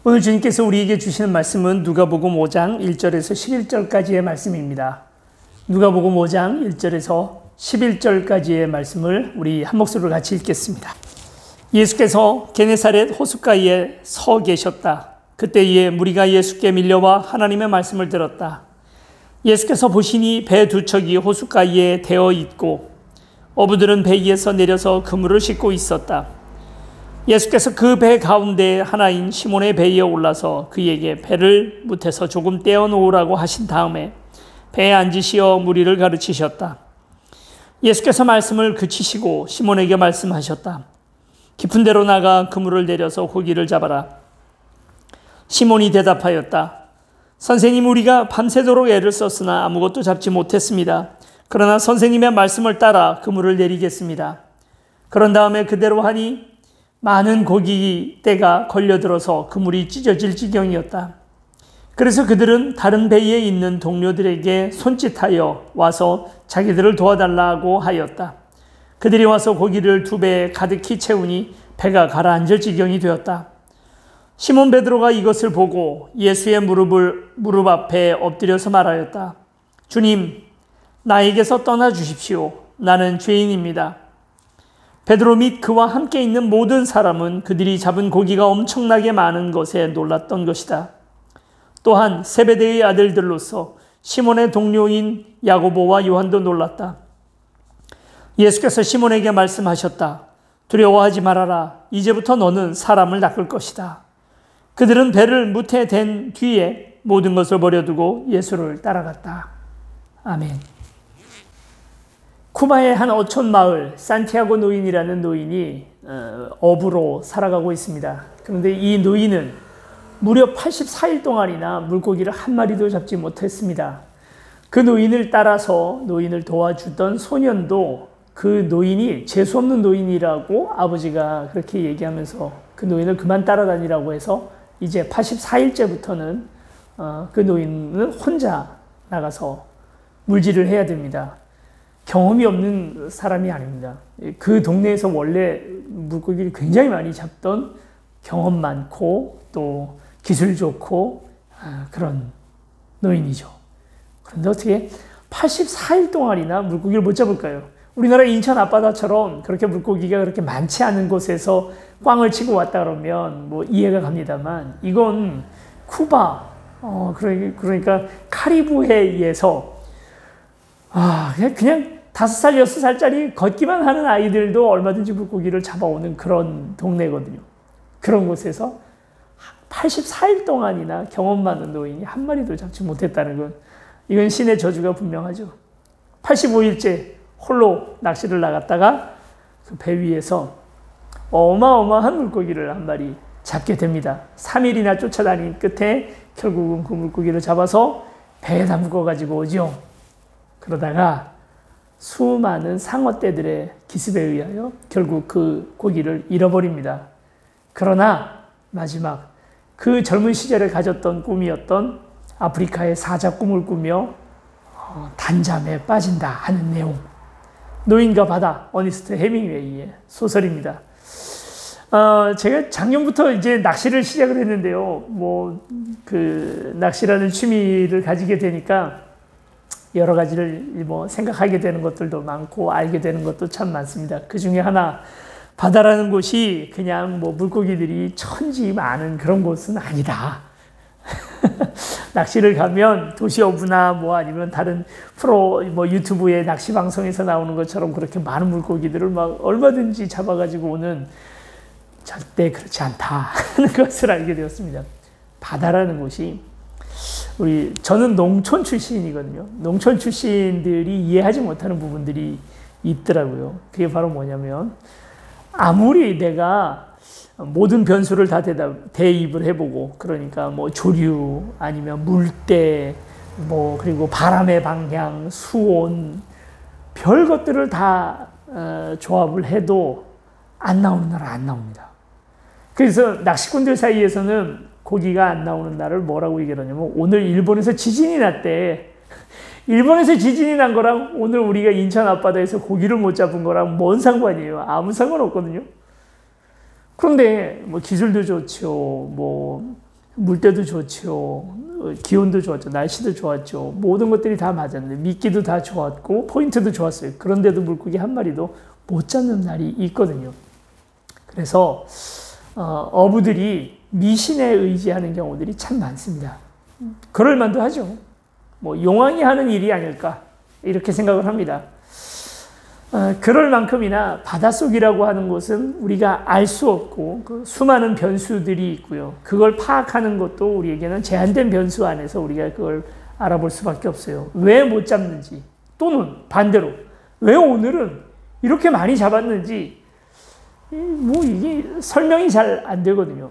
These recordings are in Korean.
오늘 주님께서 우리에게 주시는 말씀은 누가복음 5장 1절에서 11절까지의 말씀입니다. 누가복음 5장 1절에서 11절까지의 말씀을 우리 한 목소리로 같이 읽겠습니다. 예수께서 게네사렛 호숫가에 서 계셨다. 그때에 무리가 예수께 밀려와 하나님의 말씀을 들었다. 예수께서 보시니 배 두 척이 호숫가에 대어 있고 어부들은 배 위에서 내려서 그물을 싣고 있었다. 예수께서 그 배 가운데 하나인 시몬의 배에 올라서 그에게 배를 무태서 조금 떼어놓으라고 하신 다음에 배에 앉으시어 무리를 가르치셨다. 예수께서 말씀을 그치시고 시몬에게 말씀하셨다. 깊은 데로 나가 그물을 내려서 고기를 잡아라. 시몬이 대답하였다. 선생님, 우리가 밤새도록 애를 썼으나 아무것도 잡지 못했습니다. 그러나 선생님의 말씀을 따라 그물을 내리겠습니다. 그런 다음에 그대로 하니 많은 고기떼가 걸려들어서 그물이 찢어질 지경이었다. 그래서 그들은 다른 배에 있는 동료들에게 손짓하여 와서 자기들을 도와달라고 하였다. 그들이 와서 고기를 두 배에 가득히 채우니 배가 가라앉을 지경이 되었다. 시몬 베드로가 이것을 보고 예수의 무릎 앞에 엎드려서 말하였다. 주님, 나에게서 떠나 주십시오. 나는 죄인입니다. 베드로 및 그와 함께 있는 모든 사람은 그들이 잡은 고기가 엄청나게 많은 것에 놀랐던 것이다. 또한 세베대의 아들들로서 시몬의 동료인 야고보와 요한도 놀랐다. 예수께서 시몬에게 말씀하셨다. 두려워하지 말아라. 이제부터 너는 사람을 낚을 것이다. 그들은 배를 무태댄 뒤에 모든 것을 버려두고 예수를 따라갔다. 아멘. 쿠바의 한 어촌 마을 산티아고 노인이라는 노인이 어부로 살아가고 있습니다. 그런데 이 노인은 무려 84일 동안이나 물고기를 한 마리도 잡지 못했습니다. 그 노인을 따라서 노인을 도와주던 소년도 그 노인이 재수없는 노인이라고 아버지가 그렇게 얘기하면서 그 노인을 그만 따라다니라고 해서 이제 84일째부터는 그 노인은 혼자 나가서 물질을 해야 됩니다. 경험이 없는 사람이 아닙니다. 그 동네에서 원래 물고기를 굉장히 많이 잡던 경험 많고 또 기술 좋고 그런 노인이죠. 그런데 어떻게 84일 동안이나 물고기를 못 잡을까요? 우리나라 인천 앞바다처럼 그렇게 물고기가 그렇게 많지 않은 곳에서 꽝을 치고 왔다 그러면 뭐 이해가 갑니다만 이건 쿠바, 그러니까 카리브해에서 그냥 5살, 6살짜리 걷기만 하는 아이들도 얼마든지 물고기를 잡아오는 그런 동네거든요. 그런 곳에서 84일 동안이나 경험 많은 노인이 한 마리도 잡지 못했다는 건 이건 신의 저주가 분명하죠. 85일째 홀로 낚시를 나갔다가 그 배 위에서 어마어마한 물고기를 한 마리 잡게 됩니다. 3일이나 쫓아다닌 끝에 결국은 그 물고기를 잡아서 배에 담궈가지고 오죠. 그러다가 수많은 상어떼들의 기습에 의하여 결국 그 고기를 잃어버립니다. 그러나 마지막 그 젊은 시절에 가졌던 꿈이었던 아프리카의 사자 꿈을 꾸며 단잠에 빠진다 하는 내용. 노인과 바다, 어니스트 해밍웨이의 소설입니다. 제가 작년부터 이제 낚시를 시작을 했는데요. 낚시라는 취미를 가지게 되니까 여러 가지를 생각하게 되는 것들도 많고 알게 되는 것도 참 많습니다. 그 중에 하나, 바다라는 곳이 그냥 물고기들이 천지 많은 그런 곳은 아니다. 낚시를 가면 도시어부나 아니면 다른 프로 유튜브의 낚시 방송에서 나오는 것처럼 그렇게 많은 물고기들을 막 얼마든지 잡아가지고 오는, 절대 그렇지 않다 하는 것을 알게 되었습니다. 바다라는 곳이 저는 농촌 출신이거든요. 농촌 출신들이 이해하지 못하는 부분들이 있더라고요. 그게 바로 뭐냐면 아무리 내가 모든 변수를 다 대입을 해보고, 그러니까 조류 아니면 물때 그리고 바람의 방향, 수온, 별 것들을 다 조합을 해도 안 나오는 날은 안 나옵니다. 그래서 낚시꾼들 사이에서는 고기가 안 나오는 날을 뭐라고 얘기하냐면, 오늘 일본에서 지진이 났대. 일본에서 지진이 난 거랑 오늘 우리가 인천 앞바다에서 고기를 못 잡은 거랑 뭔 상관이에요? 아무 상관 없거든요. 그런데 기술도 좋죠. 물때도 좋죠. 기온도 좋았죠. 날씨도 좋았죠. 모든 것들이 다 맞았는데 미끼도 다 좋았고 포인트도 좋았어요. 그런데도 물고기 한 마리도 못 잡는 날이 있거든요. 그래서 어부들이 미신에 의지하는 경우들이 참 많습니다. 그럴 만도 하죠. 뭐 용왕이 하는 일이 아닐까 이렇게 생각을 합니다. 그럴 만큼이나 바닷속이라고 하는 곳은 우리가 알 수 없고 그 수많은 변수들이 있고요. 그걸 파악하는 것도 우리에게는 제한된 변수 안에서 우리가 그걸 알아볼 수밖에 없어요. 왜 못 잡는지 또는 반대로 왜 오늘은 이렇게 많이 잡았는지 뭐 이게 설명이 잘 안 되거든요.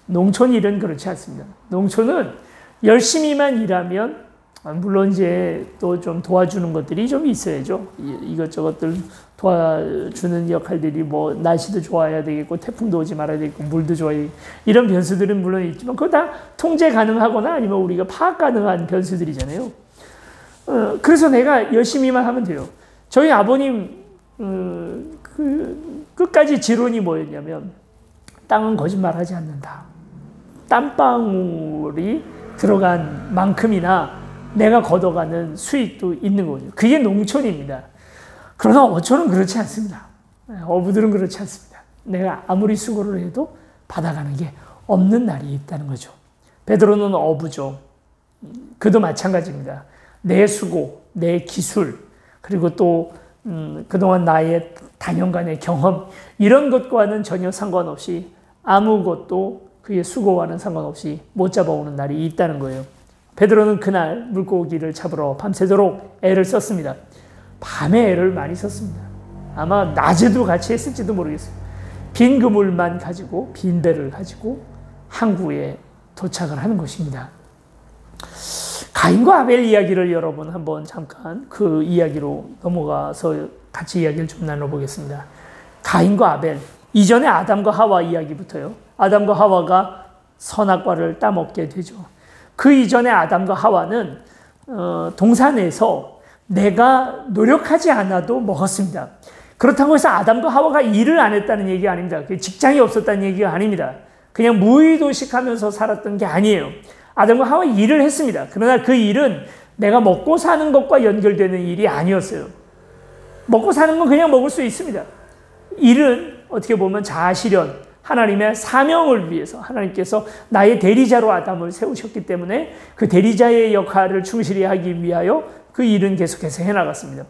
농촌 일은 그렇지 않습니다. 농촌은 열심히만 일하면 물론 이제 또 좀 도와주는 것들이 좀 있어야죠. 이것저것들 도와주는 역할들이 뭐 날씨도 좋아야 되겠고 태풍도 오지 말아야 되겠고 물도 좋아야 되겠고 이런 변수들은 물론 있지만 그거 다 통제 가능하거나 아니면 우리가 파악 가능한 변수들이잖아요. 그래서 내가 열심히만 하면 돼요. 저희 아버님 끝까지 지론이 뭐였냐면 땅은 거짓말하지 않는다. 땀방울이 들어간 만큼이나 내가 걷어가는 수익도 있는 거죠. 그게 농촌입니다. 그러나 어촌은 그렇지 않습니다. 어부들은 그렇지 않습니다. 내가 아무리 수고를 해도 받아가는 게 없는 날이 있다는 거죠. 베드로는 어부죠. 그도 마찬가지입니다. 내 수고, 내 기술, 그리고 또 그동안 나의 다년간의 경험 이런 것과는 전혀 상관없이 아무것도 그의 수고와는 상관없이 못 잡아오는 날이 있다는 거예요. 베드로는 그날 물고기를 잡으러 밤새도록 애를 썼습니다. 밤에 애를 많이 썼습니다. 아마 낮에도 같이 했을지도 모르겠어요. 빈 그물만 가지고 빈 배를 가지고 항구에 도착을 하는 것입니다. 가인과 아벨 이야기를 여러분 한번 잠깐 그 이야기로 넘어가서 같이 이야기를 좀 나눠보겠습니다. 가인과 아벨, 이전에 아담과 하와 이야기부터요. 아담과 하와가 선악과를 따먹게 되죠. 그 이전에 아담과 하와는 동산에서 내가 노력하지 않아도 먹었습니다. 그렇다고 해서 아담과 하와가 일을 안 했다는 얘기가 아닙니다. 직장이 없었다는 얘기가 아닙니다. 그냥 무의도식하면서 살았던 게 아니에요. 아담과 하와 일을 했습니다. 그러나 그 일은 내가 먹고 사는 것과 연결되는 일이 아니었어요. 먹고 사는 건 그냥 먹을 수 있습니다. 일은 어떻게 보면 자아실현, 하나님의 사명을 위해서 하나님께서 나의 대리자로 아담을 세우셨기 때문에 그 대리자의 역할을 충실히 하기 위하여 그 일은 계속해서 해나갔습니다.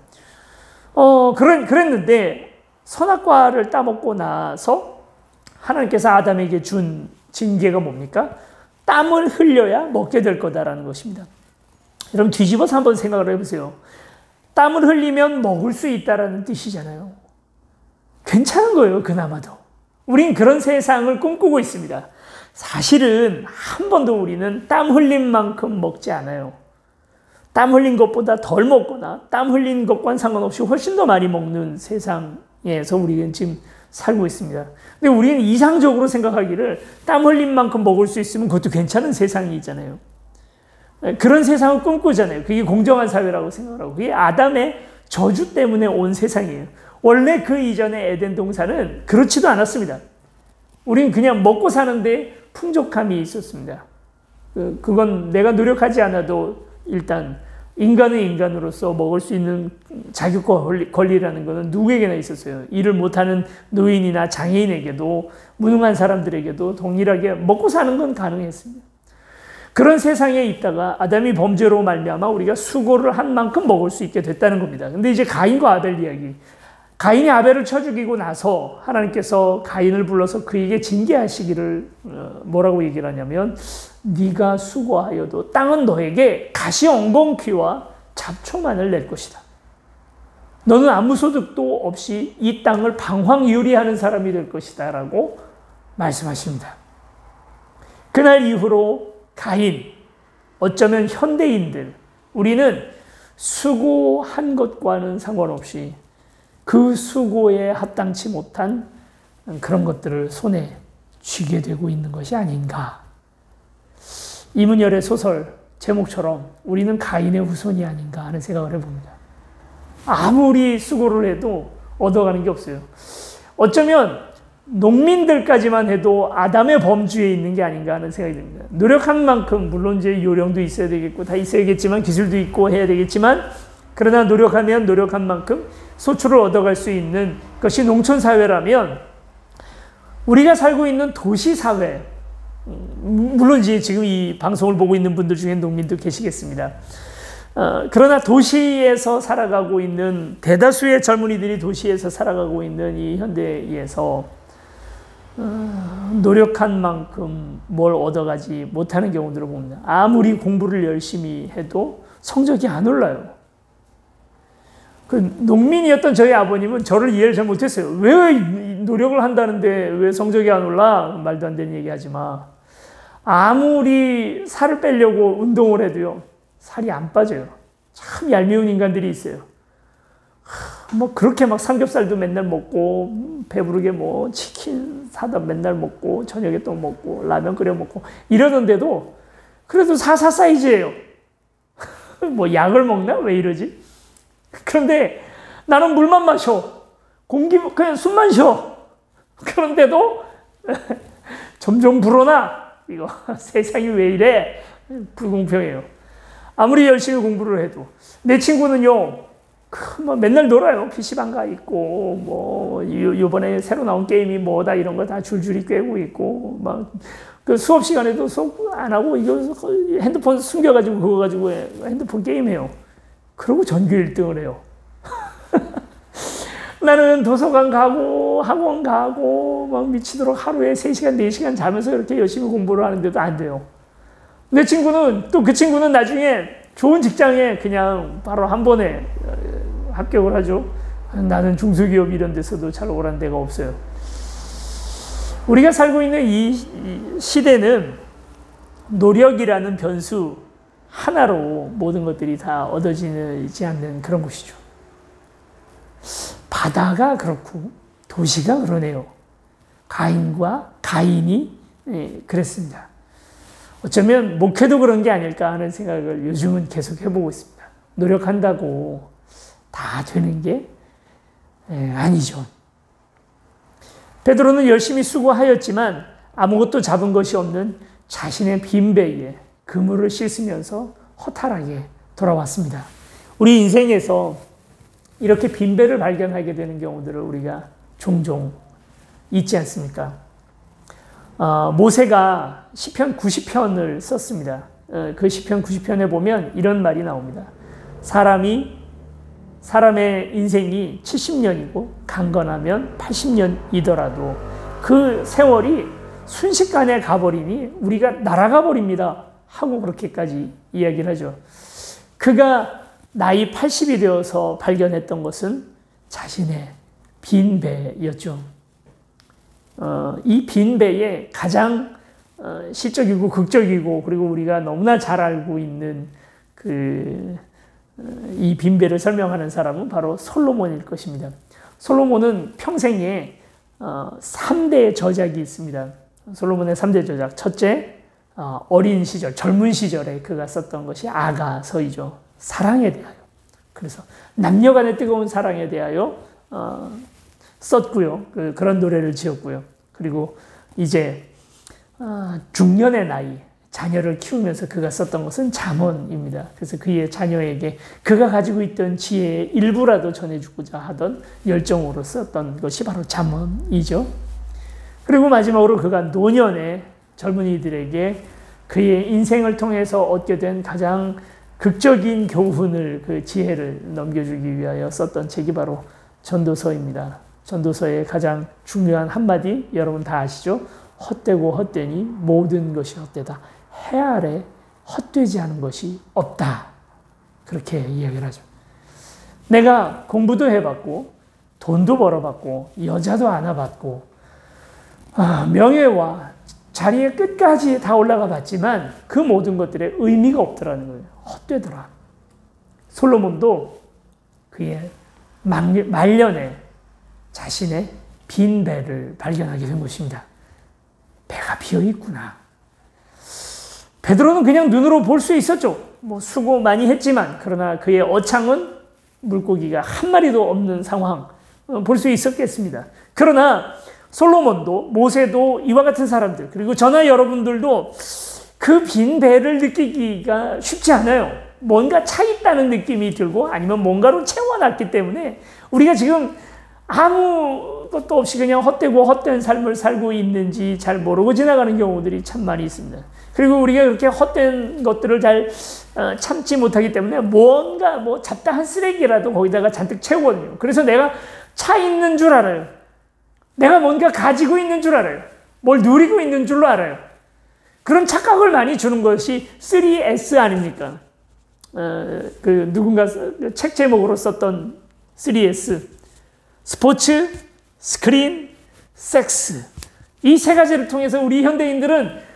그랬는데 선악과를 따먹고 나서 하나님께서 아담에게 준 징계가 뭡니까? 땀을 흘려야 먹게 될 거다라는 것입니다. 여러분 뒤집어서 한번 생각을 해보세요. 땀을 흘리면 먹을 수 있다라는 뜻이잖아요. 괜찮은 거예요, 그나마도. 우린 그런 세상을 꿈꾸고 있습니다. 사실은 한 번도 우리는 땀 흘린 만큼 먹지 않아요. 땀 흘린 것보다 덜 먹거나 땀 흘린 것과는 상관없이 훨씬 더 많이 먹는 세상에서 우리는 지금 살고 있습니다. 근데 우리는 이상적으로 생각하기를 땀 흘린 만큼 먹을 수 있으면 그것도 괜찮은 세상이 있잖아요. 그런 세상을 꿈꾸잖아요. 그게 공정한 사회라고 생각하고 그게 아담의 저주 때문에 온 세상이에요. 원래 그 이전의 에덴 동산은 그렇지도 않았습니다. 우린 그냥 먹고 사는데 풍족함이 있었습니다. 그건 내가 노력하지 않아도 일단 인간은 인간으로서 먹을 수 있는 자격과 권리라는 것은 누구에게나 있었어요. 일을 못하는 노인이나 장애인에게도 무능한 사람들에게도 동일하게 먹고 사는 건 가능했습니다. 그런 세상에 있다가 아담이 범죄로 말미암아 우리가 수고를 한 만큼 먹을 수 있게 됐다는 겁니다. 근데 이제 가인과 아벨 이야기. 가인이 아벨을 쳐 죽이고 나서 하나님께서 가인을 불러서 그에게 징계하시기를 뭐라고 얘기를 하냐면 네가 수고하여도 땅은 너에게 가시 엉겅퀴와 잡초만을 낼 것이다. 너는 아무 소득도 없이 이 땅을 방황유리하는 사람이 될 것이다 라고 말씀하십니다. 그날 이후로 가인, 어쩌면 현대인들, 우리는 수고한 것과는 상관없이 그 수고에 합당치 못한 그런 것들을 손에 쥐게 되고 있는 것이 아닌가. 이문열의 소설 제목처럼 우리는 가인의 후손이 아닌가 하는 생각을 해봅니다. 아무리 수고를 해도 얻어가는 게 없어요. 어쩌면 농민들까지만 해도 아담의 범주에 있는 게 아닌가 하는 생각이 듭니다. 노력한 만큼 물론 이제 요령도 있어야 되겠고 다 있어야겠지만 기술도 있고 해야 되겠지만 그러나 노력하면 노력한 만큼 소출을 얻어갈 수 있는 것이 농촌 사회라면 우리가 살고 있는 도시 사회 물론 이제 지금 이 방송을 보고 있는 분들 중에 농민도 계시겠습니다. 그러나 도시에서 살아가고 있는 대다수의 젊은이들이 도시에서 살아가고 있는 이 현대에서 노력한 만큼 뭘 얻어가지 못하는 경우들을 봅니다. 아무리 공부를 열심히 해도 성적이 안 올라요. 그 농민이었던 저희 아버님은 저를 이해를 잘 못했어요. 왜 노력을 한다는데 왜 성적이 안 올라? 말도 안 되는 얘기 하지 마. 아무리 살을 빼려고 운동을 해도요, 살이 안 빠져요. 참 얄미운 인간들이 있어요. 뭐 그렇게 막 삼겹살도 맨날 먹고 배부르게 뭐 치킨 사다 맨날 먹고 저녁에 또 먹고 라면 끓여 먹고 이러던데도 그래도 44 사이즈예요. 뭐 약을 먹나? 왜 이러지? 그런데 나는 물만 마셔. 그냥 숨만 쉬어. 그런데도 점점 불어나. 이거 세상이 왜 이래? 불공평해요. 아무리 열심히 공부를 해도 내 친구는요, 뭐 맨날 놀아요. PC방 가 있고 뭐 요번에 새로 나온 게임이 뭐다 이런 거 다 줄줄이 꿰고 있고 막 그 수업 시간에도 수업 안 하고 이거 핸드폰 숨겨가지고 그거 가지고 핸드폰 게임해요. 그러고 전교 1등을 해요. 나는 도서관 가고 학원 가고 막 미치도록 하루에 3시간, 4시간 자면서 이렇게 열심히 공부를 하는데도 안 돼요. 내 친구는 또 그 친구는 나중에 좋은 직장에 그냥 바로 한 번에 합격을 하죠. 나는 중소기업 이런 데서도 잘 오란 데가 없어요. 우리가 살고 있는 이 시대는 노력이라는 변수 하나로 모든 것들이 다 얻어지지 않는 그런 곳이죠. 바다가 그렇고 도시가 그러네요. 가인이 그랬습니다. 어쩌면 목회도 그런 게 아닐까 하는 생각을 요즘은 계속 해보고 있습니다. 노력한다고 다 되는 게 아니죠. 베드로는 열심히 수고하였지만 아무것도 잡은 것이 없는 자신의 빈배에 그물을 씻으면서 허탈하게 돌아왔습니다. 우리 인생에서 이렇게 빈배를 발견하게 되는 경우들을 우리가 종종 있지 않습니까? 모세가 시편 90편을 썼습니다. 그 시편 90편에 보면 이런 말이 나옵니다. 사람의 인생이 70년이고 강건하면 80년이더라도 그 세월이 순식간에 가버리니 우리가 날아가 버립니다. 하고 그렇게까지 이야기를 하죠. 그가 나이 80이 되어서 발견했던 것은 자신의 빈배였죠. 이 빈배에 가장 시적이고 극적이고 그리고 우리가 너무나 잘 알고 있는 이 빈배를 설명하는 사람은 바로 솔로몬일 것입니다. 솔로몬은 평생에 3대의 저작이 있습니다. 솔로몬의 3대 저작. 첫째, 어린 시절, 젊은 시절에 그가 썼던 것이 아가서이죠. 사랑에 대하여. 그래서 남녀간의 뜨거운 사랑에 대하여 썼고요. 그런 노래를 지었고요. 그리고 이제 중년의 나이, 자녀를 키우면서 그가 썼던 것은 잠언입니다. 그래서 그의 자녀에게 그가 가지고 있던 지혜의 일부라도 전해주고자 하던 열정으로 썼던 것이 바로 잠언이죠. 그리고 마지막으로 그가 노년의 젊은이들에게 그의 인생을 통해서 얻게 된 가장 극적인 교훈을, 그 지혜를 넘겨주기 위하여 썼던 책이 바로 전도서입니다. 전도서의 가장 중요한 한마디 여러분 다 아시죠? 헛되고 헛되니 모든 것이 헛되다. 해 아래 헛되지 않은 것이 없다. 그렇게 이야기를 하죠. 내가 공부도 해봤고 돈도 벌어봤고 여자도 안아봤고 명예와 자리의 끝까지 다 올라가 봤지만 그 모든 것들의 의미가 없더라는 거예요. 헛되더라. 솔로몬도 그의 말년에 자신의 빈 배를 발견하게 된 것입니다. 배가 비어 있구나. 베드로는 그냥 눈으로 볼 수 있었죠. 뭐 수고 많이 했지만 그러나 그의 어창은 물고기가 한 마리도 없는 상황 볼 수 있었겠습니다. 그러나 솔로몬도, 모세도 이와 같은 사람들, 그리고 저나 여러분들도 그 빈 배를 느끼기가 쉽지 않아요. 뭔가 차 있다는 느낌이 들고 아니면 뭔가로 채워놨기 때문에 우리가 지금 아무것도 없이 그냥 헛되고 헛된 삶을 살고 있는지 잘 모르고 지나가는 경우들이 참 많이 있습니다. 그리고 우리가 그렇게 헛된 것들을 잘 참지 못하기 때문에 뭔가 뭐 잡다한 쓰레기라도 거기다가 잔뜩 채우거든요. 그래서 내가 차 있는 줄 알아요. 내가 뭔가 가지고 있는 줄 알아요. 뭘 누리고 있는 줄로 알아요. 그런 착각을 많이 주는 것이 3S 아닙니까? 누군가 책 제목으로 썼던 3S. 스포츠, 스크린, 섹스. 이 세 가지를 통해서 우리 현대인들은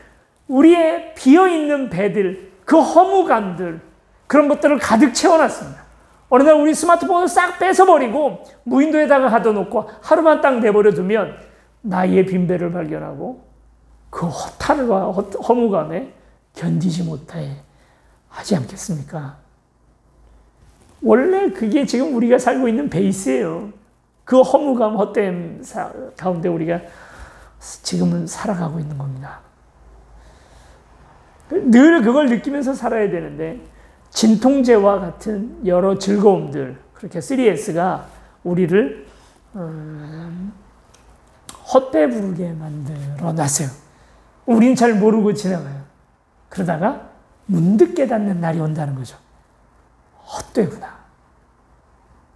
우리의 비어있는 배들, 그 허무감들, 그런 것들을 가득 채워놨습니다. 어느 날 우리 스마트폰을 싹 뺏어버리고 무인도에다가 가둬놓고 하루만 딱 내버려 두면 나의 빈배를 발견하고 그 허탈과 허무감에 견디지 못해 하지 않겠습니까? 원래 그게 지금 우리가 살고 있는 베이스예요. 그 허무감, 헛됨 가운데 우리가 지금은 살아가고 있는 겁니다. 늘 그걸 느끼면서 살아야 되는데 진통제와 같은 여러 즐거움들, 그렇게 3S가 우리를 헛배부르게 만들어 놨어요. 우린 잘 모르고 지나가요. 그러다가 문득 깨닫는 날이 온다는 거죠. 헛되구나.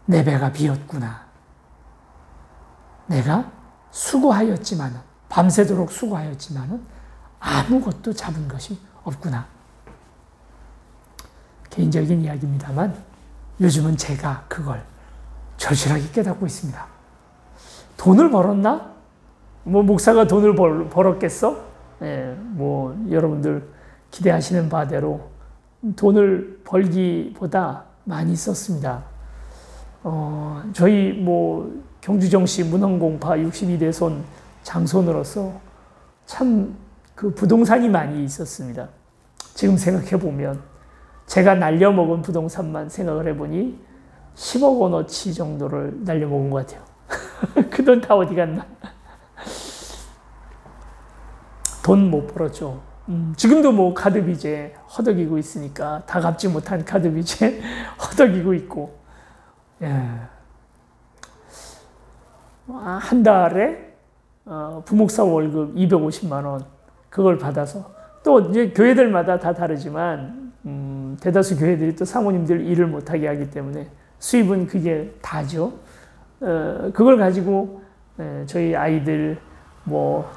내 배가 비었구나. 내가 수고하였지만은, 밤새도록 수고하였지만은 아무것도 잡은 것이 없구나. 개인적인 이야기입니다만 요즘은 제가 그걸 절실하게 깨닫고 있습니다. 돈을 벌었나? 뭐 목사가 돈을 벌었겠어? 예, 뭐 여러분들 기대하시는 바대로 돈을 벌기보다 많이 썼습니다. 저희 뭐 경주정시 문헌공파 62대손 장손으로서 참 그 부동산이 많이 있었습니다. 지금 생각해 보면 제가 날려먹은 부동산만 생각을 해보니 10억 원어치 정도를 날려먹은 것 같아요. 그 돈 다 어디 갔나? 돈 못 벌었죠. 지금도 뭐 카드 빚에 허덕이고 있으니까 다 갚지 못한 카드 빚에 허덕이고 있고, 예. 한 달에 부목사 월급 250만 원 그걸 받아서 또 이제 교회들마다 다 다르지만 대다수 교회들이 또 사모님들 일을 못하게 하기 때문에 수입은 그게 다죠. 그걸 가지고 저희 아이들 뭐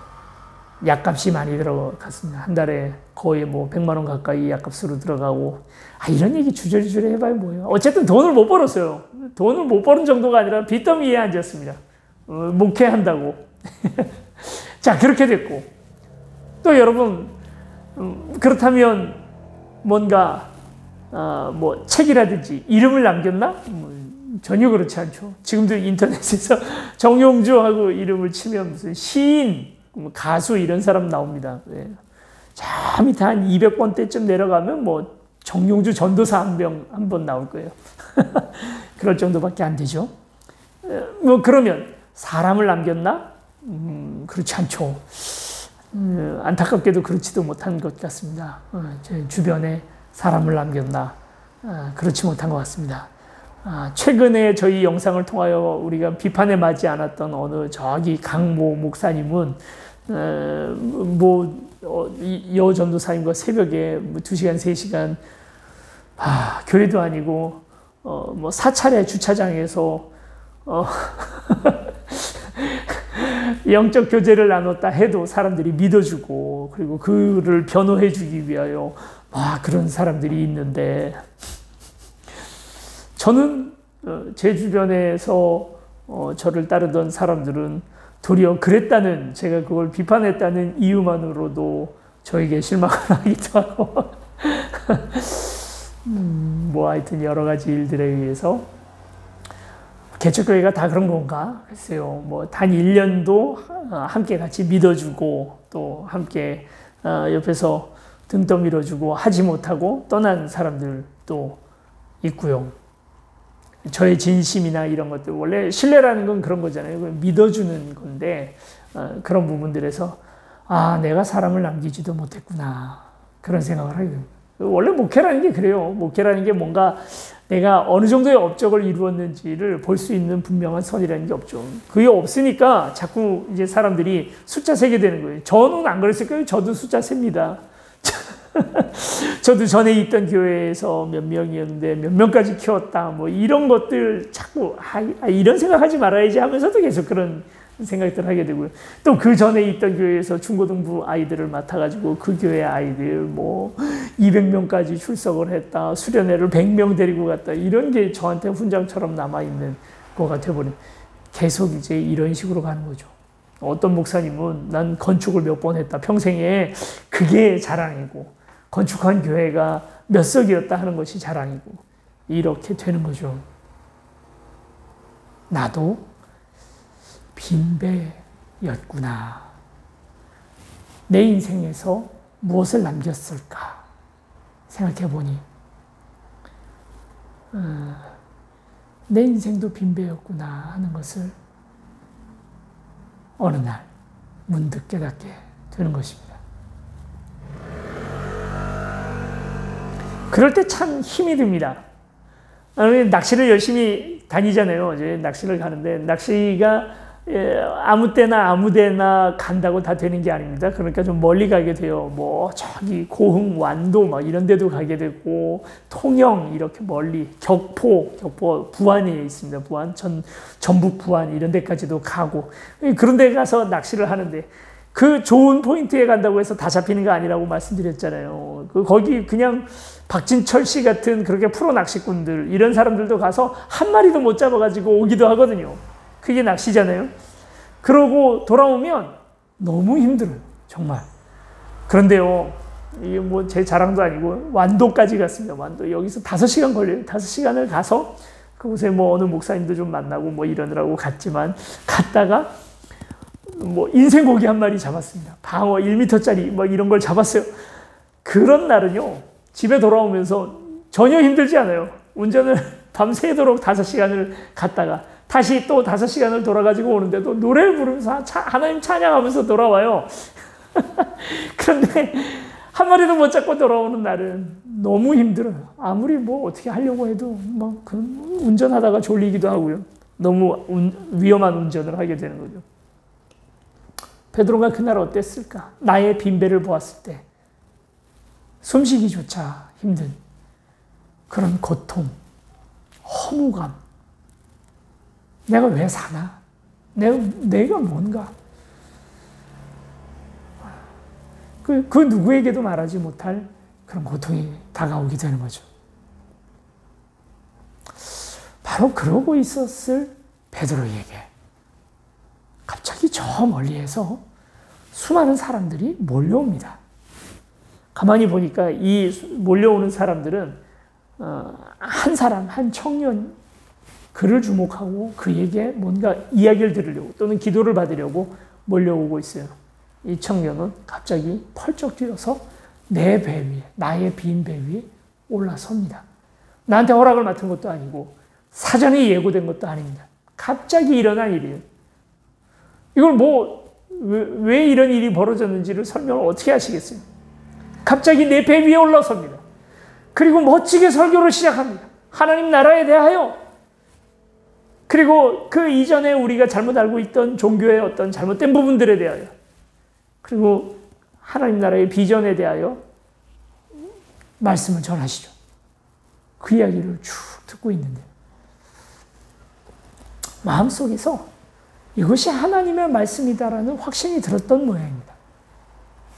약값이 많이 들어갔습니다. 한 달에 거의 뭐 100만 원 가까이 약값으로 들어가고, 이런 얘기 주저리주저리 해봐야 뭐예요. 어쨌든 돈을 못 벌었어요. 돈을 못 버는 정도가 아니라 빚더미에 앉았습니다. 목회한다고. 자, 그렇게 됐고, 또 여러분 그렇다면 뭔가 뭐 책이라든지 이름을 남겼나? 전혀 그렇지 않죠. 지금도 인터넷에서 정용주하고 이름을 치면 무슨 시인, 가수 이런 사람 나옵니다. 네. 저 밑에 한 200번대쯤 내려가면 뭐 정용주 전도사 한 번 나올 거예요. 그럴 정도밖에 안 되죠. 뭐 그러면 사람을 남겼나? 그렇지 않죠. 안타깝게도 그렇지도 못한 것 같습니다. 제 주변에 사람을 남겼나? 그렇지 못한 것 같습니다. 최근에 저희 영상을 통하여 우리가 비판에 맞지 않았던 어느 저기 강모 목사님은 여 전도사님과 새벽에 2시간, 3시간 교회도 아니고 뭐 사찰의 주차장에서 영적 교제를 나눴다 해도 사람들이 믿어주고, 그리고 그를 변호해주기 위하여 그런 사람들이 있는데, 저는 제 주변에서 저를 따르던 사람들은 도리어 그랬다는, 제가 그걸 비판했다는 이유만으로도 저에게 실망을 하기도 하고 뭐 하여튼 여러 가지 일들에 의해서 개척교회가 다 그런 건가? 글쎄요. 뭐 단 1년도 함께 같이 믿어주고 또 함께 옆에서 등 떠밀어주고 하지 못하고 떠난 사람들도 있고요. 저의 진심이나 이런 것들, 원래 신뢰라는 건 그런 거잖아요. 믿어주는 건데 그런 부분들에서 내가 사람을 남기지도 못했구나 그런 생각을 하게 됩니다. 원래 목회라는 게 그래요. 목회라는 게 뭔가 내가 어느 정도의 업적을 이루었는지를 볼 수 있는 분명한 선이라는 게 없죠. 그게 없으니까 자꾸 이제 사람들이 숫자 세게 되는 거예요. 저는 안 그랬을까요? 저도 숫자 셉니다. 저도 전에 있던 교회에서 몇 명이었는데 몇 명까지 키웠다. 뭐 이런 것들 자꾸 이런 생각하지 말아야지 하면서도 계속 그런 생각들 하게 되고요. 또 그 전에 있던 교회에서 중고등부 아이들을 맡아가지고 그 교회 아이들 뭐 200명까지 출석을 했다. 수련회를 100명 데리고 갔다. 이런 게 저한테 훈장처럼 남아있는 거가 돼버린. 계속 이제 이런 식으로 가는 거죠. 어떤 목사님은 난 건축을 몇 번 했다. 평생에 그게 자랑이고 건축한 교회가 몇 석이었다 하는 것이 자랑이고 이렇게 되는 거죠. 나도 빈배였구나. 내 인생에서 무엇을 남겼을까 생각해 보니 내 인생도 빈배였구나 하는 것을 어느 날 문득 깨닫게 되는 것입니다. 그럴 때 참 힘이 듭니다. 낚시를 열심히 다니잖아요. 이제 낚시를 가는데 낚시가 아무 때나 아무데나 간다고 다 되는 게 아닙니다. 그러니까 좀 멀리 가게 돼요. 뭐 저기 고흥, 완도 막 이런 데도 가게 되고 통영 이렇게 멀리 격포 부안에 있습니다. 부안 전북 부안 이런 데까지도 가고 그런 데 가서 낚시를 하는데 그 좋은 포인트에 간다고 해서 다 잡히는 거 아니라고 말씀드렸잖아요. 거기 그냥 박진철 씨 같은 그렇게 프로 낚시꾼들 이런 사람들도 가서 한 마리도 못 잡아가지고 오기도 하거든요. 그게 낚시잖아요. 그러고 돌아오면 너무 힘들어요. 정말. 그런데요. 이게 뭐 제 자랑도 아니고 완도까지 갔습니다. 완도. 여기서 5시간 걸려요. 5시간을 가서 그곳에 뭐 어느 목사님도 좀 만나고 뭐 이러느라고 갔지만 갔다가 뭐 인생 고기 한 마리 잡았습니다. 방어 1m짜리 뭐 이런 걸 잡았어요. 그런 날은요. 집에 돌아오면서 전혀 힘들지 않아요. 운전을 밤새도록 5시간을 갔다가 다시 또 5시간을 돌아가지고 오는데도 노래를 부르면서 하나님 찬양하면서 돌아와요. 그런데 한 마리도 못 잡고 돌아오는 날은 너무 힘들어요. 아무리 뭐 어떻게 하려고 해도 뭐 운전하다가 졸리기도 하고요. 너무 위험한 운전을 하게 되는 거죠. 베드로가 그날 어땠을까? 나의 빈배를 보았을 때 숨쉬기조차 힘든 그런 고통, 허무감. 내가 왜 사나? 내가 뭔가? 그 누구에게도 말하지 못할 그런 고통이 다가오게 되는 거죠. 바로 그러고 있었을 베드로에게 갑자기 저 멀리에서 수많은 사람들이 몰려옵니다. 가만히 보니까 이 몰려오는 사람들은 한 사람, 한 청년 그를 주목하고 그에게 뭔가 이야기를 들으려고 또는 기도를 받으려고 몰려오고 있어요. 이 청년은 갑자기 펄쩍 뛰어서 내 배 위에, 나의 빈 배 위에 올라섭니다. 나한테 허락을 맡은 것도 아니고 사전에 예고된 것도 아닙니다. 갑자기 일어난 일이에요. 이걸 왜 이런 일이 벌어졌는지를 설명을 어떻게 하시겠어요? 갑자기 내 배 위에 올라섭니다. 그리고 멋지게 설교를 시작합니다. 하나님 나라에 대하여, 그리고 그 이전에 우리가 잘못 알고 있던 종교의 어떤 잘못된 부분들에 대하여, 그리고 하나님 나라의 비전에 대하여 말씀을 전하시죠. 그 이야기를 쭉 듣고 있는데 마음속에서 이것이 하나님의 말씀이다라는 확신이 들었던 모양입니다.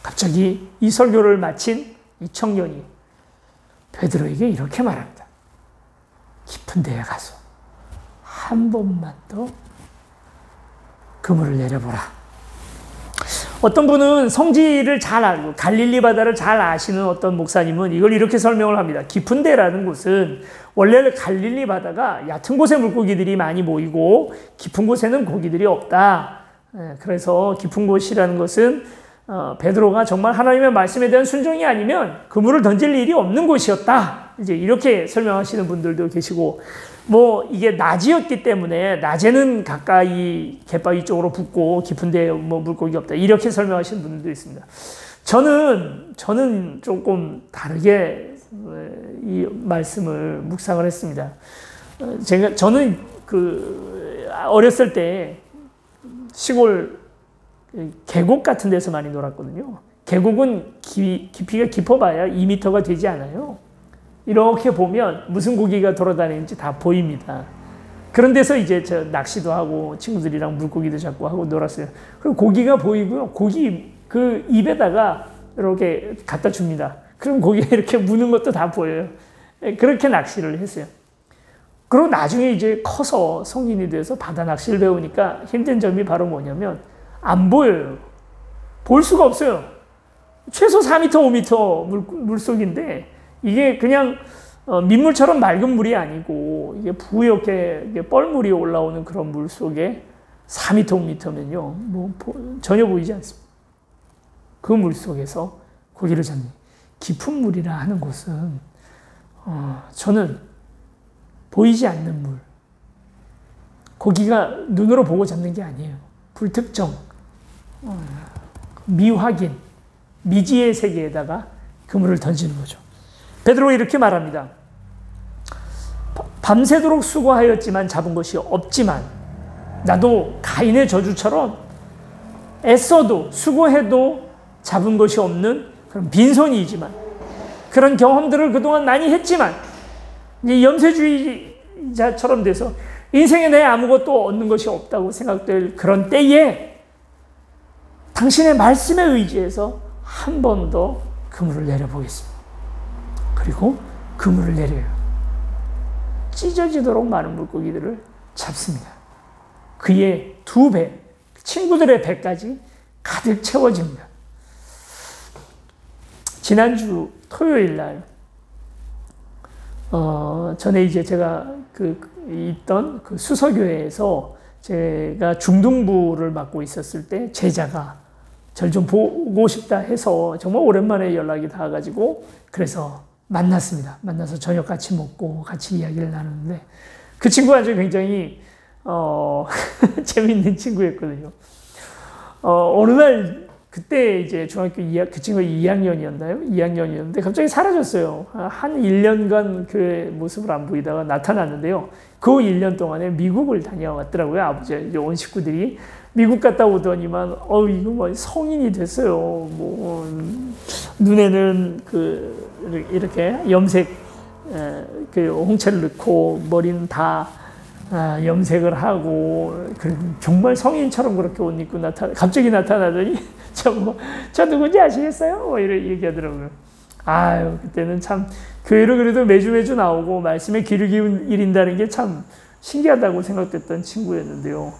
갑자기 이 설교를 마친 이 청년이 베드로에게 이렇게 말합니다. 깊은 데에 가서 한 번만 더 그물을 내려보라. 어떤 분은 성지를 잘 알고 갈릴리 바다를 잘 아시는 어떤 목사님은 이걸 이렇게 설명을 합니다. 깊은 데라는 곳은 원래 갈릴리 바다가 얕은 곳에 물고기들이 많이 모이고 깊은 곳에는 고기들이 없다. 그래서 깊은 곳이라는 것은 베드로가 정말 하나님의 말씀에 대한 순종이 아니면 그물을 던질 일이 없는 곳이었다. 이제 이렇게 설명하시는 분들도 계시고, 뭐 이게 낮이었기 때문에 낮에는 가까이 갯바위 쪽으로 붙고 깊은데 뭐 물고기 없다 이렇게 설명하시는 분들도 있습니다. 저는 조금 다르게 이 말씀을 묵상을 했습니다. 저는 어렸을 때 시골 계곡 같은 데서 많이 놀았거든요. 계곡은 깊이가 깊어봐야 2m가 되지 않아요. 이렇게 보면 무슨 고기가 돌아다니는지 다 보입니다. 그런 데서 이제 저 낚시도 하고 친구들이랑 물고기도 잡고 하고 놀았어요. 그리고 고기가 보이고요. 고기 그 입에다가 이렇게 갖다 줍니다. 그럼 고기가 이렇게 무는 것도 다 보여요. 그렇게 낚시를 했어요. 그리고 나중에 이제 커서 성인이 돼서 바다 낚시를 배우니까 힘든 점이 바로 뭐냐면 안 보여요. 볼 수가 없어요. 최소 4m, 5m 물속인데 이게 그냥 민물처럼 맑은 물이 아니고 이게 부옇게 뻘물이 올라오는 그런 물 속에 4m, 5m면요. 뭐 전혀 보이지 않습니다. 그 물 속에서 고기를 잡는 깊은 물이라 하는 곳은 저는 보이지 않는 물, 고기가 눈으로 보고 잡는 게 아니에요. 불특정, 미확인, 미지의 세계에다가 그물을 던지는 거죠. 베드로가 이렇게 말합니다. 밤새도록 수고하였지만 잡은 것이 없지만 나도 가인의 저주처럼 애써도 수고해도 잡은 것이 없는 그런 빈손이지만 그런 경험들을 그동안 많이 했지만 이제 염세주의자처럼 돼서 인생에 내 아무것도 얻는 것이 없다고 생각될 그런 때에 당신의 말씀에 의지해서 한 번 더 그물을 내려보겠습니다. 그리고 그물을 내려요. 찢어지도록 많은 물고기들을 잡습니다. 그의 2배, 친구들의 배까지 가득 채워집니다. 지난주 토요일 날, 전에 이제 제가 있던 그 수서교회에서 제가 중등부를 맡고 있었을 때 제자가 절 좀 보고 싶다 해서 정말 오랜만에 연락이 닿아가지고 그래서 만났습니다. 만나서 저녁 같이 먹고 같이 이야기를 나누는데 그 친구가 아주 굉장히 재미있는 친구였거든요. 어느 날 그때 이제 중학교 그 친구가 2학년이었나요? 2학년이었는데 갑자기 사라졌어요. 한 1년간 그 모습을 안 보이다가 나타났는데요. 그 1년 동안에 미국을 다녀왔더라고요. 아버지 온 식구들이 미국 갔다 오더니만 이거 뭐 성인이 됐어요. 뭐 눈에는 이렇게 염색 홍채를 넣고 머리는 다 염색을 하고 정말 성인처럼 그렇게 옷 입고 갑자기 나타나더니 저 누군지 아시겠어요? 뭐 이렇게 얘기하더라고요. 그때는 참 교회로 그래도 매주 나오고 말씀에 귀를 기울인다는 게 참 신기하다고 생각됐던 친구였는데요.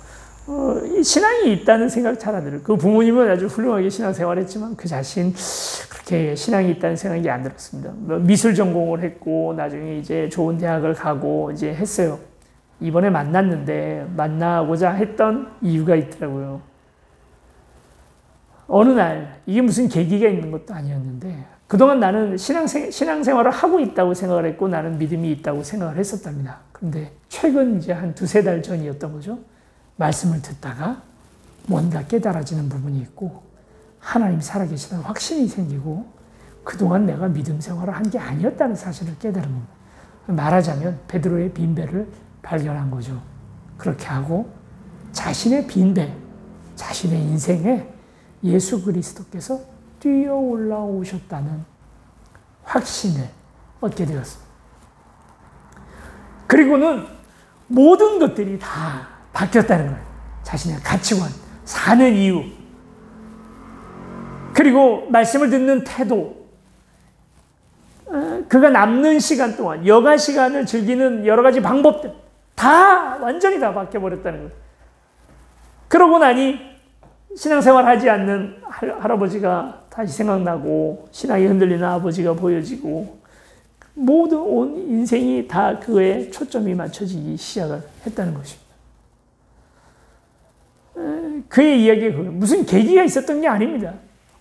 신앙이 있다는 생각 잘 안 들어요. 그 부모님은 아주 훌륭하게 신앙생활했지만 그 자신 그렇게 신앙이 있다는 생각이 안 들었습니다. 미술 전공을 했고 나중에 이제 좋은 대학을 가고 이제 했어요. 이번에 만나고자 했던 이유가 있더라고요. 어느 날 이게 무슨 계기가 있는 것도 아니었는데 그동안 나는 신앙생활을 하고 있다고 생각을 했고 나는 믿음이 있다고 생각을 했었답니다. 그런데 최근 이제 한 2-3달 전이었던 거죠. 말씀을 듣다가 뭔가 깨달아지는 부분이 있고 하나님 살아계시다는 확신이 생기고 그동안 내가 믿음 생활을 한 게 아니었다는 사실을 깨달은 겁니다. 말하자면 베드로의 빈배를 발견한 거죠. 그렇게 하고 자신의 빈배, 자신의 인생에 예수 그리스도께서 뛰어 올라오셨다는 확신을 얻게 되었습니다. 그리고는 모든 것들이 다 바뀌었다는 거예요. 자신의 가치관, 사는 이유, 그리고 말씀을 듣는 태도, 그가 남는 시간 동안 여가 시간을 즐기는 여러 가지 방법들 다 완전히 다 바뀌어버렸다는 거예요. 그러고 나니 신앙생활 하지 않는 할아버지가 다시 생각나고 신앙이 흔들리는 아버지가 보여지고 모든 온 인생이 다 그에 초점이 맞춰지기 시작을 했다는 것입니다. 그의 이야기에 무슨 계기가 있었던 게 아닙니다.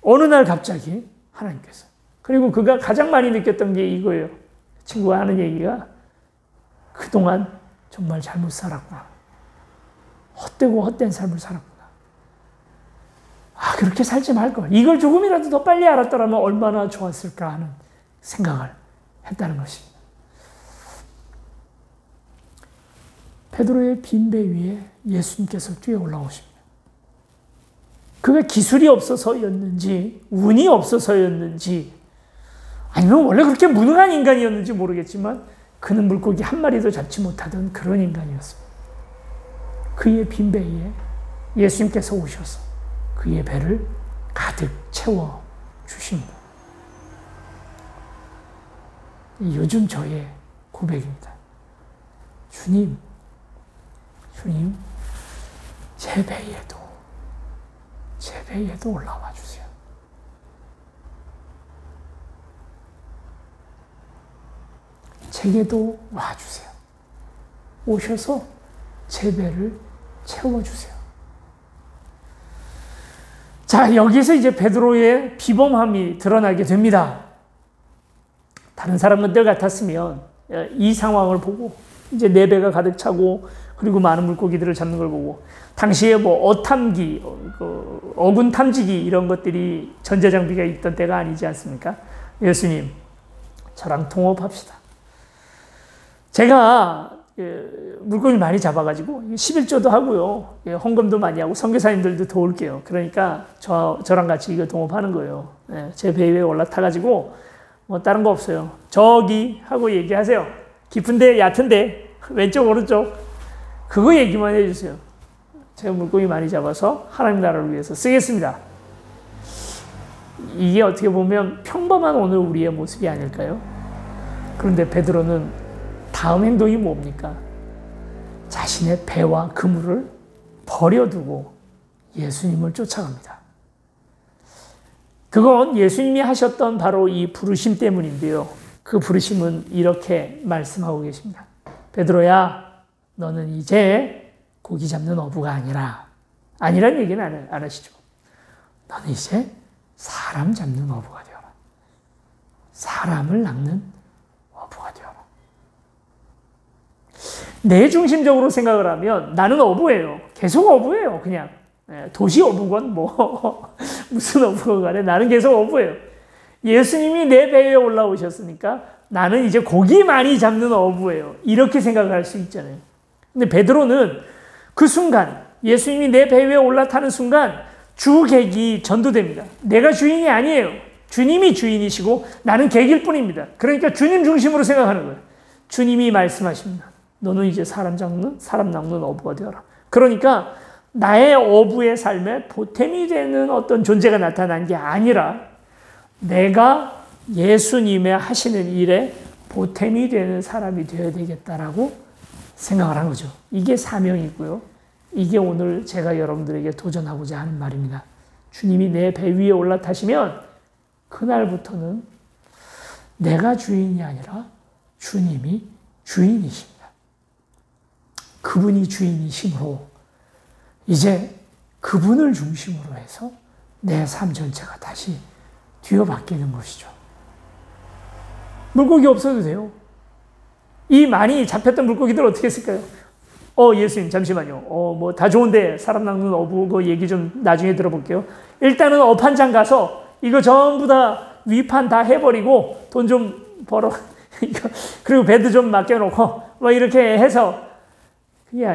어느 날 갑자기 하나님께서 그리고 그가 가장 많이 느꼈던 게 이거예요. 친구가 하는 얘기가 그동안 정말 잘못 살았구나. 헛되고 헛된 삶을 살았구나. 아, 그렇게 살지 말걸. 이걸 조금이라도 더 빨리 알았더라면 얼마나 좋았을까 하는 생각을 했다는 것입니다. 베드로의 빈 배 위에 예수님께서 뛰어 올라오십니다. 그가 기술이 없어서였는지, 운이 없어서였는지, 아니면 원래 그렇게 무능한 인간이었는지 모르겠지만, 그는 물고기 한 마리도 잡지 못하던 그런 인간이었습니다. 그의 빈 배 위에 예수님께서 오셔서 그의 배를 가득 채워 주십니다. 요즘 저의 고백입니다. 주님, 제 배에도 올라와 주세요. 제게도 와 주세요. 오셔서 제 배를 채워주세요. 자, 여기서 이제 베드로의 비범함이 드러나게 됩니다. 다른 사람들 같았으면 이 상황을 보고 이제 네 배가 가득 차고 그리고 많은 물고기들을 잡는 걸 보고 당시에 뭐 어탐기, 어군 탐지기 이런 것들이 전자장비가 있던 때가 아니지 않습니까? 예수님, 저랑 통업합시다. 제가 물고기 많이 잡아가지고 11조도 하고요. 헌금도 많이 하고 선교사님들도 도울게요. 그러니까 저랑 같이 이거 동업하는 거예요. 제 배 위에 올라타가지고 뭐 다른 거 없어요. 저기 하고 얘기하세요. 깊은데 얕은데 왼쪽 오른쪽 그거 얘기만 해주세요. 제가 물고기 많이 잡아서 하나님 나라를 위해서 쓰겠습니다. 이게 어떻게 보면 평범한 오늘 우리의 모습이 아닐까요? 그런데 베드로는 다음 행동이 뭡니까? 자신의 배와 그물을 버려두고 예수님을 쫓아갑니다. 그건 예수님이 하셨던 바로 이 부르심 때문인데요. 그 부르심은 이렇게 말씀하고 계십니다. 베드로야, 너는 이제 고기 잡는 어부가 아니란 얘기는 안 하시죠. 너는 이제 사람 잡는 어부가 되어라. 사람을 낚는 어부가 되어라. 내 중심적으로 생각을 하면 나는 어부예요. 계속 어부예요. 그냥 도시 어부건 뭐 무슨 어부건 간에 나는 계속 어부예요. 예수님이 내 배에 올라오셨으니까 나는 이제 고기 많이 잡는 어부예요. 이렇게 생각을 할 수 있잖아요. 근데 베드로는 그 순간 예수님이 내 배 위에 올라타는 순간 주객이 전도됩니다. 내가 주인이 아니에요. 주님이 주인이시고 나는 객일 뿐입니다. 그러니까 주님 중심으로 생각하는 거예요. 주님이 말씀하십니다. 너는 이제 사람 낚는 어부가 되어라. 그러니까 나의 어부의 삶에 보탬이 되는 어떤 존재가 나타난 게 아니라 내가 예수님의 하시는 일에 보탬이 되는 사람이 되어야 되겠다라고 생각을 한 거죠. 이게 사명이고요. 이게 오늘 제가 여러분들에게 도전하고자 하는 말입니다. 주님이 내 배 위에 올라타시면 그날부터는 내가 주인이 아니라 주님이 주인이십니다. 그분이 주인이심으로 이제 그분을 중심으로 해서 내 삶 전체가 다시 뒤어바뀌는 것이죠. 물고기 없어도 돼요. 이 많이 잡혔던 물고기들 어떻게 했을까요? 예수님 잠시만요. 뭐 다 좋은데 사람 낚는 어부 그 얘기 좀 나중에 들어볼게요. 일단은 업 한 장 가서 이거 전부 다 위판 다 해버리고 돈 좀 벌어. 그리고 배도 좀 맡겨놓고 뭐 이렇게 해서 그게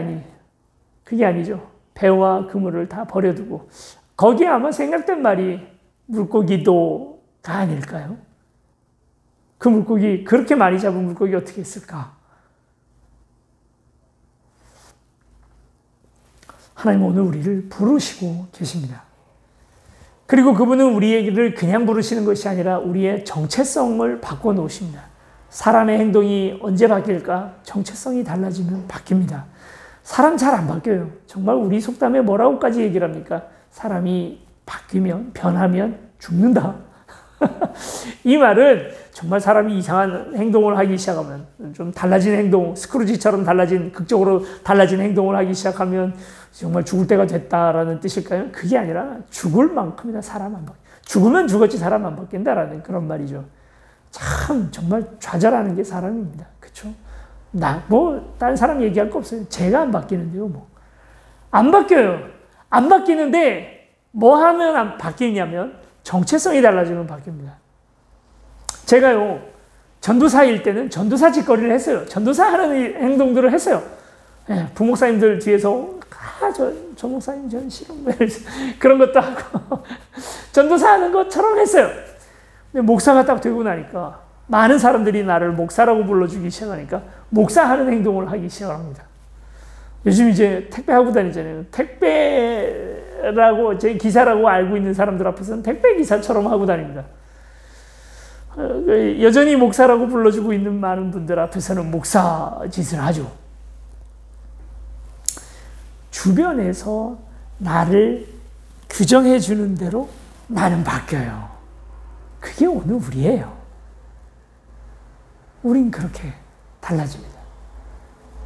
아니죠. 배와 그물을 다 버려두고 거기에 아마 생각된 말이 물고기도가 아닐까요? 그 물고기 그렇게 많이 잡은 물고기 어떻게 했을까? 하나님 오늘 우리를 부르시고 계십니다. 그리고 그분은 우리를 그냥 부르시는 것이 아니라 우리의 정체성을 바꿔놓으십니다. 사람의 행동이 언제 바뀔까? 정체성이 달라지면 바뀝니다. 사람 잘 안 바뀌어요. 정말 우리 속담에 뭐라고까지 얘기를 합니까? 사람이 바뀌면, 변하면 죽는다. 이 말은 정말 사람이 이상한 행동을 하기 시작하면, 좀 달라진 행동, 스크루지처럼 극적으로 달라진 행동을 하기 시작하면 정말 죽을 때가 됐다라는 뜻일까요? 그게 아니라 죽을 만큼이나 사람 안 바뀌어. 죽으면 죽었지 사람 안 바뀐다라는 그런 말이죠. 참 정말 좌절하는 게 사람입니다. 그렇죠? 다른 사람 얘기할 거 없어요. 제가 안 바뀌는데요, 뭐. 안 바뀌어요. 안 바뀌는데, 뭐 하면 안 바뀌냐면, 정체성이 달라지면 바뀝니다. 제가요, 전도사일 때는 전도사 짓거리를 했어요. 전도사 하는 행동들을 했어요. 예, 부목사님들 뒤에서, 저 목사님 전 싫어. 그런 것도 하고, 전도사 하는 것처럼 했어요. 근데 목사가 딱 되고 나니까, 많은 사람들이 나를 목사라고 불러주기 시작하니까, 목사하는 행동을 하기 시작합니다. 요즘 이제 택배하고 다니잖아요. 택배라고, 제 기사라고 알고 있는 사람들 앞에서는 택배 기사처럼 하고 다닙니다. 여전히 목사라고 불러주고 있는 많은 분들 앞에서는 목사 짓을 하죠. 주변에서 나를 규정해 주는 대로 나는 바뀌어요. 그게 오늘 우리예요. 우린 그렇게 달라집니다.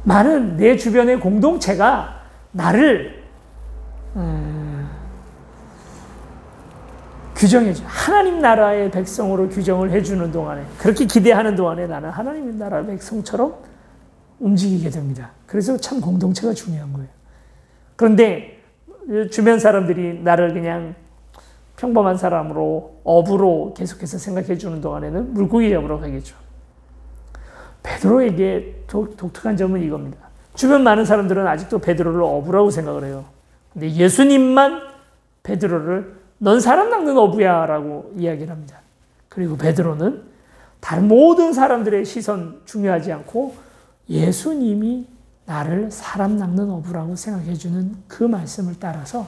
많은 내 주변의 공동체가 나를 규정해줘. 하나님 나라의 백성으로 규정을 해주는 동안에, 그렇게 기대하는 동안에 나는 하나님 나라의 백성처럼 움직이게 됩니다. 그래서 참 공동체가 중요한 거예요. 그런데 주변 사람들이 나를 그냥 평범한 사람으로, 어부로 계속해서 생각해 주는 동안에는 물고기 잡으러 가겠죠. 베드로에게 독특한 점은 이겁니다. 주변 많은 사람들은 아직도 베드로를 어부라고 생각을 해요. 근데 예수님만 베드로를 넌 사람 낚는 어부야 라고 이야기를 합니다. 그리고 베드로는 다른 모든 사람들의 시선 중요하지 않고 예수님이 나를 사람 낚는 어부라고 생각해 주는 그 말씀을 따라서,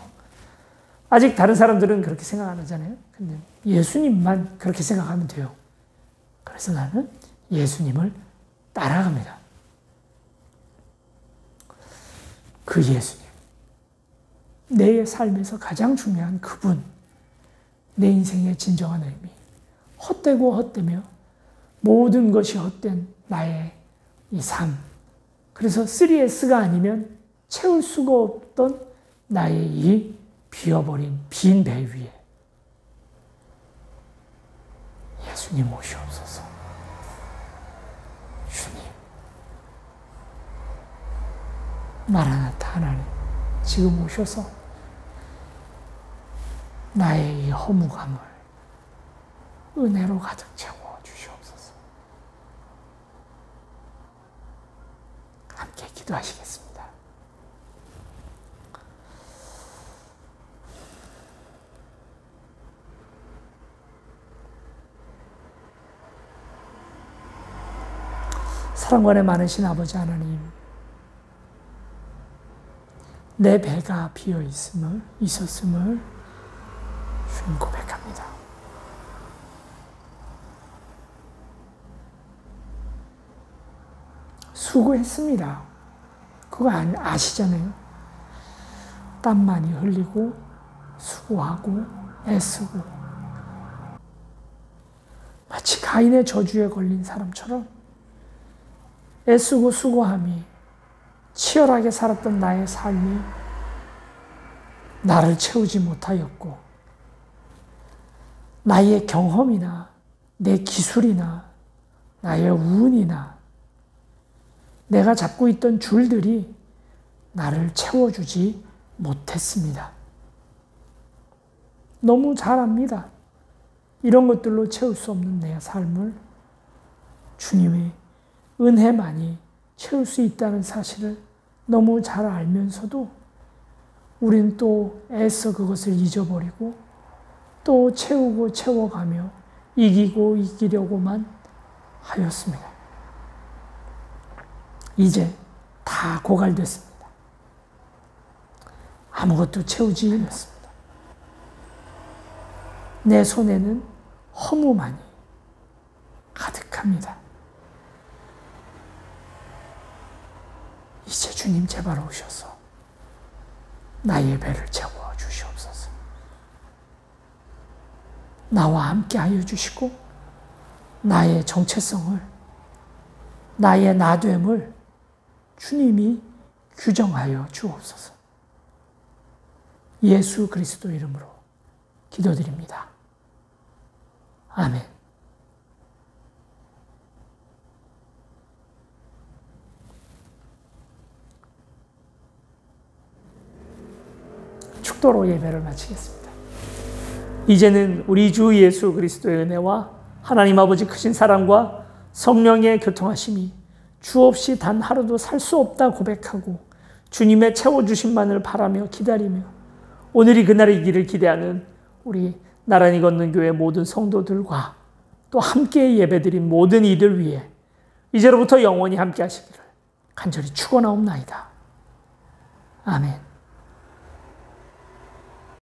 아직 다른 사람들은 그렇게 생각 안 하잖아요. 근데 예수님만 그렇게 생각하면 돼요. 그래서 나는 예수님을 따라갑니다. 그 예수님, 내 삶에서 가장 중요한 그분, 내 인생의 진정한 의미, 헛되고 헛되며 모든 것이 헛된 나의 이 삶, 그래서 3S가 아니면 채울 수가 없던 나의 이 비어버린 빈 배 위에 예수님 오시옵소서. 주님, 마라나타 하나님, 지금 오셔서 나의 이 허무감을 은혜로 가득 채워 주시옵소서. 함께 기도하시겠습니다. 사랑관에 많으신 아버지 하나님, 내 배가 비어 있었음을 주님 고백합니다. 수고했습니다. 그거 아시잖아요. 땀 많이 흘리고 수고하고 애쓰고 마치 가인의 저주에 걸린 사람처럼 애쓰고 수고함이 치열하게 살았던 나의 삶이 나를 채우지 못하였고, 나의 경험이나 내 기술이나 나의 운이나 내가 잡고 있던 줄들이 나를 채워주지 못했습니다. 너무 잘 압니다. 이런 것들로 채울 수 없는 내 삶을 주님의 은혜만이 채울 수 있다는 사실을 너무 잘 알면서도 우린 또 애써 그것을 잊어버리고 또 채우고 채워가며 이기고 이기려고만 하였습니다. 이제 다 고갈됐습니다. 아무것도 채우지 못했습니다. 내 손에는 허무만이 가득합니다. 이제 주님 제발 오셔서 나의 배를 채워 주시옵소서. 나와 함께 하여 주시고 나의 정체성을, 나의 나됨을 주님이 규정하여 주옵소서. 예수 그리스도 이름으로 기도드립니다. 아멘. 축도로 예배를 마치겠습니다. 이제는 우리 주 예수 그리스도의 은혜와 하나님 아버지 크신 사랑과 성령의 교통하심이 주 없이 단 하루도 살 수 없다 고백하고 주님의 채워주심만을 바라며 기다리며 오늘이 그날이기를 기대하는 우리 나란히 걷는 교회 모든 성도들과 또 함께 예배드린 모든 이들 위해 이제로부터 영원히 함께 하시기를 간절히 축원하옵나이다. 아멘.